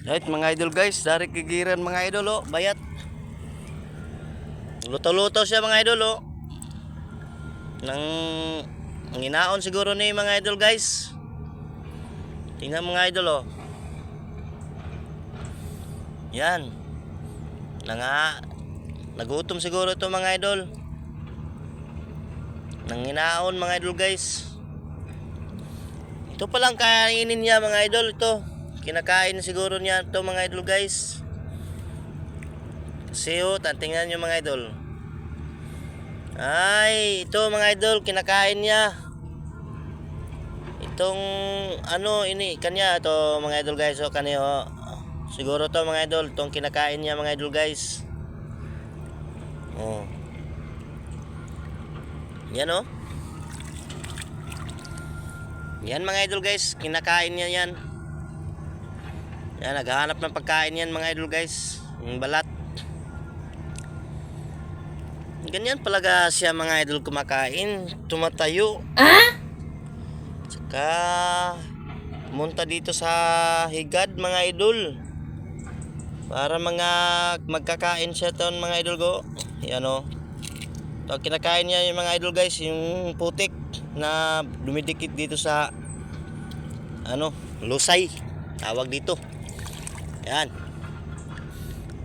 Right mga idol guys, dari kigiran mga idol oh, bayat. Luto-luto siya mga idol oh. Nang nginaon siguro ni mga idol guys. Tingnan mga idol oh. Yan. Nagutom siguro ito mga idol. Nang nginaon mga idol guys. Ito palang kainin niya mga idol ito. Kinakain siguro niya ito mga idol guys. Kasi oh, tingnan nyo mga idol. Ay, ito mga idol, kinakain niya. Itong ano ini kanya ito mga idol guys oh, kaniyo. Siguro to mga idol, itong kinakain niya mga idol guys. Oh. Yan oh. Yan mga idol guys, kinakain niya yan. Yan, naghahanap ng pagkain yan mga idol guys. Yung balat. Ganyan palaga siya mga idol kumakain. Tumatayo. Saka pumunta dito sa higad mga idol. Para magkakain siya ton mga idol ko. Yan o. Ito kinakain niya yung mga idol guys. Yung putik na dumidikit dito sa ano, lusay. Tawag dito. Yan.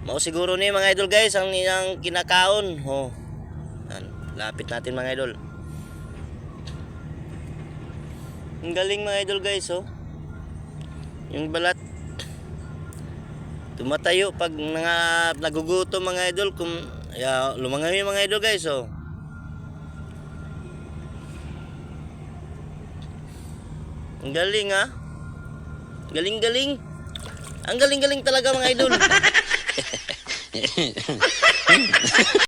Mau siguro ni mga idol guys ang kinakaon. Oh. Yan. Lapit natin mga idol. Ang galing mga idol guys oh. Yung balat tumatayo pag nagugutom mga idol. Lumangoy yung mga idol guys oh. Ang galing ha. Galing-galing. Ang galing-galing talaga mga idol.